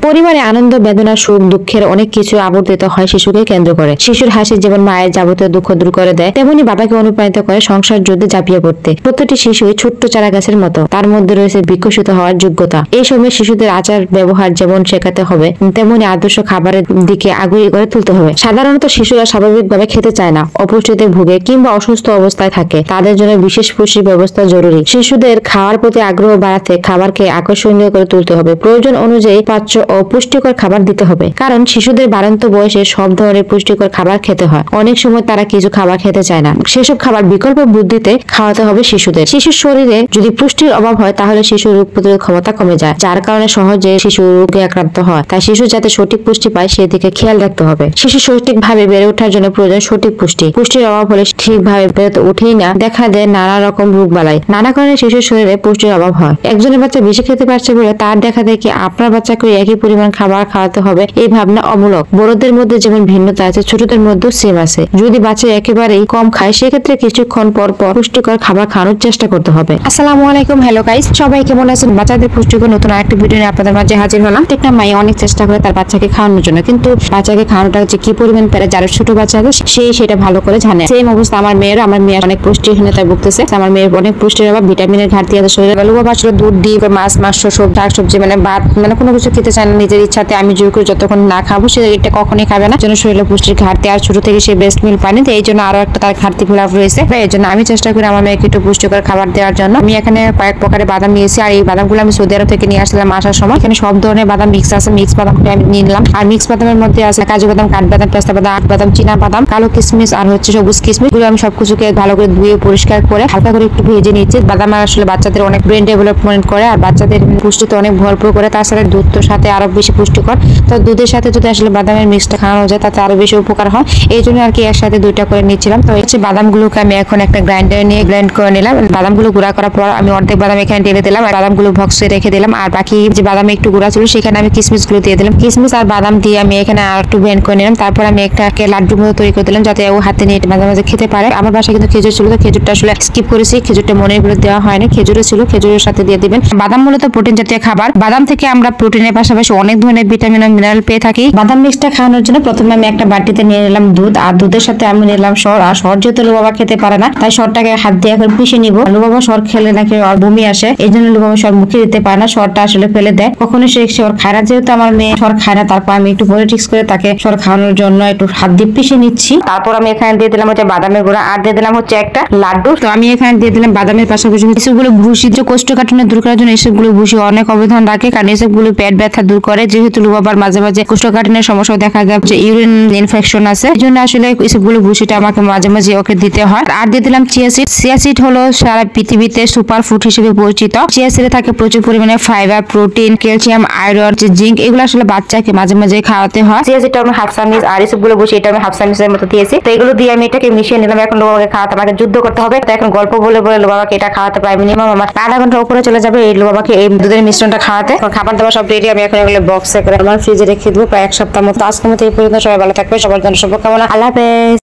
পরিবারে আনন্দ, বেদনা, সুখ, দুঃখের অনেক কিছু আবর্তিত হয় শিশুকে কেন্দ্র করে। শিশুর হাসি যেমন মায়ের যাবতীয় দুঃখ দূর করে দেয়, তেমনি বাবাকে অনুপ্রাণিত করে সংসার যুদ্ধে ঝাঁপিয়ে পড়তে। প্রতিটি শিশুই ছোট্ট চারা গাছের মতো, তার মধ্যে রয়েছে বিকশিত হওয়ার যোগ্যতা। এই সময় শিশুদের আচার ব্যবহার যেমন শেখাতে হবে, তেমনি আদর্শ খাবারের দিকে আগ্রহী করে তুলতে হবে। সাধারণত শিশুরা স্বাভাবিকভাবে খেতে চায় না, অপুষ্টিতে ভুগে কিংবা অসুস্থ অবস্থায় থাকে। তাদের জন্য বিশেষ পুষ্টি ব্যবস্থা জরুরি। শিশুদের খাওয়ার প্রতি আগ্রহ বাড়াতে খাবারকে আকর্ষণীয় করে তুলতে হবে। প্রয়োজন অনুযায়ী পাচ্য ও পুষ্টিকর খাবার দিতে হবে, কারণ শিশুদের বাড়ন্ত বয়সে সব ধরনের পুষ্টিকর খাবার খেতে হয়। অনেক সময় তারা কিছু খাবার খেতে চায় না, সেসব খাবার বিকল্প বুদ্ধিতে খাওয়াতে হবে শিশুদের। শিশুর শরীরে যদি পুষ্টির অভাব হয়, তাহলে শিশুর রোগ প্রতিরোধ ক্ষমতা কমে যায়, যার কারণে সহজে শিশু রোগে আক্রান্ত হয়। তাই শিশু যাতে সঠিক পুষ্টি পায় সেদিকে খেয়াল রাখতে হবে। শিশু সঠিকভাবে বেড়ে ওঠার জন্য প্রয়োজন সঠিক পুষ্টি। পুষ্টির অভাব হলে ঠিকভাবে বেড়ে ওঠেই না, দেখা দেয় নানা রকম রোগ বালাই। নানা কারণে শিশুর শরীরে পুষ্টির অভাব হয়। একজনের বাচ্চা বেশি খেতে পারছে বলে তার দেখা দেখি আপনার বাচ্চাকে একই পরিমাণ খাবার খাওয়াতে হবে, এই ভাবনা অমূলক। বড়দের মধ্যে যেমন ভিন্নতা আছে, ছোটদের মধ্যেও সেম আছে। যদি বাচ্চা একেবারেই কম খায়, সেক্ষেত্রে কিছুক্ষণ পর পর পুষ্টিকর খাবার খাওয়ানোর চেষ্টা করতে হবে। আসসালামু আলাইকুম, হ্যালো গাইস, সবাই কেমন আছেন? বাচ্চাদের পুষ্টিকর নতুন আরেকটা ভিডিও নিয়ে আপনাদের মাঝে হাজির হলাম। একটা মাই অনেক চেষ্টা করে তার বাচ্চাকে খাওয়ানোর জন্য, কিন্তু বাচ্চাকে খাওয়ানোটা যে কি পরিমাণ পারে, যারা ছোট বাচ্চা আছে সেই সেটা ভালো করে জানে। সেম অবস্থা আমার মেয়ের অনেক পুষ্টিহীনতায় ভুগতেছে। আমার মেয়ের অনেক পুষ্টির অভাব, ভিটামিনের ঘাটতি আছে শরীরে। বাবা আসলে দুধ, ডিম, মাছ, মাংস, শাকসবজি ভাত কোনো কিছু খেতে চায় না নিজের ইচ্ছাতে। আমি জোর করে যতক্ষণ না খাবো সে এটা কখনোই খাবে না, জন্য শরীরে পুষ্টির ঘাটতি। আর ছোট থেকে সে বেস্ট মিল পানি, এই জন্য আরো একটা তার ঘাটতি ফিলাপ রয়েছে। এই জন্য আমি চেষ্টা করি আমার মেয়েকে একটু পুষ্টিকর খাবার দেওয়ার জন্য। আমি এখানে কয়েক প্রকারের বাদাম নিয়েছি, আর এই বাদামগুলো আমি সৌদি আরব থেকে নিয়ে আসলাম আসার সময়। এখানে সব ধরনের বাদাম মিক্স আছে, মিক্স বাদামটা আমি নিয়ে নিলাম। আর মিক্স বাদামের মধ্যে আছে কাজু বাদাম, কাঠবাদাম, পেস্তা বাদাম, আখবাদাম, চীনা বাদাম, কালো কিশমিশ আর সবুজ কিশমিশ। গুলো আমি সবকিছুকে ভালো করে ধুয়ে পরিষ্কার করে হালকা করে একটু ভেজে নিচ্ছি। বাদাম আসলে বাচ্চাদের অনেক ব্রেন ডেভেলপমেন্ট করে, আর বাচ্চাদের পুষ্টিতে অনেক ভরপুর করে। তাছাড়া দুধ তো সাথে আরো বেশি পুষ্টিকর। তো দুধের সাথে যদি আসলে বাদামের মিক্সটা খাওয়ানো যায়, তাতে আরো বেশি উপকার হয়। এই জন্য আর কি একসাথে দুইটা করে নিচ্ছিলাম। তো হচ্ছে বাদামগুলোকে আমি এখন একটা গ্রাইন্ডারে নিয়ে ব্লেন্ড করে নিলাম। বাদামগুলো গুঁড়া করার পর আমি অর্ধেক বাদাম এখানে ঢেলে দিলাম, আর বাদামগুলো বক্সে রেখে দিলাম। আর বাকি যে বাদামে একটু গুঁড়া ছিল সেখানে আমি কিশমিশ গুলো দিয়ে দিলাম। কিশমিশ আর বাদাম দিয়ে আমি এখানে আর একটু ব্লেন্ড করে নিলাম। তারপর আমি একটা লাড্ডুর মতো তৈরি করে দিলাম, যাতে ও হাতে নিয়ে মাঝে মাঝে খেতে পারে। আমার বাসায় কিন্তু খেজুর ছিল, তো খেজুরটা আসলে স্কিপ করেছি। খেজুরটা মনের করে দেওয়া হয়নি, খেজুরও ছিল, খেজুরের সাথে দিয়ে দিবেন। বাদাম মূলত প্রোটিন জাতীয় খাবার। বাদাম থেকে আমরা প্রোটিনের পাশাপাশি অনেক ধরনের ভিটামিন ও মিনারেল পেয়ে থাকি। বাদাম মিক্সটা খাওয়ানোর জন্য প্রথমে আমি একটা বাটিতে নিয়ে নিলাম দুধ, আর দুধের সাথে আমি নিলাম সর। আর সর যেহেতু লুবাবা খেতে পারে না, তাই সরটাকে হাত দিয়ে এখন পিষে নিব। লুবাবা সর খেলে নাকি বমি আসে, এই জন্য লুবাবা সর মুখে দিতে পারে না, সরটা আসলে ফেলে দেয়। কখনো সে সর খায় না, যেহেতু আমার মেয়ে সর খায় না, তারপর আমি একটু পলিটিক্স করে তাকে সর খাওয়ানোর জন্য একটু হাত দিয়ে পিষে নিচ্ছি। তারপর আমি এখানে দিয়ে দিলাম হচ্ছে বাদামের গুঁড়া, আর দিয়ে দিলাম হচ্ছে একটা লাড্ডু। তো আমি এখানে দিয়ে দিলাম বাদামের পাশাপাশি এসবগুলো ভুসি, যে কোষ্ঠকাঠিন্য দূর করার জন্য এসবগুলো ভুসি অনেক অবদান রাখে, কারণ এসবগুলো পেট ব্যথা দূর করে। যেহেতু লুবাবার মাঝে মাঝে কোষ্ঠকাঠিন্যের সমস্যা দেখা যায়, যে ইউরিন ইনফেকশন আছে, এই জন্য আসলে এসবগুলো ভুসিটা আমাকে মাঝে মাঝে ওকে দিতে হয়। আর দিয়ে দিলাম চিয়া সিড। চিয়া সিড হলো সারা পৃথিবীতে সুপার ফুড হিসেবে পরিচিত। চিয়া সিডে থাকে প্রচুর পরিমাণে fibre, protein, calcium, iron, zinc. এগুলো আসলে বাচ্চাকে মাঝে মাঝে খাওয়াতে হয়। চিয়া সিডটা আমি হাফ চামচ, আর এসবগুলো বসে এটা আমি হাফ চামচের মতো দিয়েছি। তো এগুলো দিয়ে আমি এটাকে মিশিয়ে নিলাম। এখন লোবাবাকে খাওয়াতে আমাকে যুদ্ধ করতে হবে। তো এখন গল্প বলে বলে লোবাবাকে এটা খাওয়াতে প্রায় মিনিমাম আমার আধা ঘন্টা উপরে চলে যাবে এই লোবাবাকে এই দুধের মিশ্রণটা খাওয়াতে। খাবার দাবার সব রেডি, আমি এখন এগুলো বক্সে করে আমার ফ্রিজে রেখে দেবো প্রায় এক সপ্তাহ মতো। আজকের মতো এই পর্যন্ত। সবাই ভালো থাকবে, সবার জন্য শুভকামনা। আল্লাহ হাফেজ।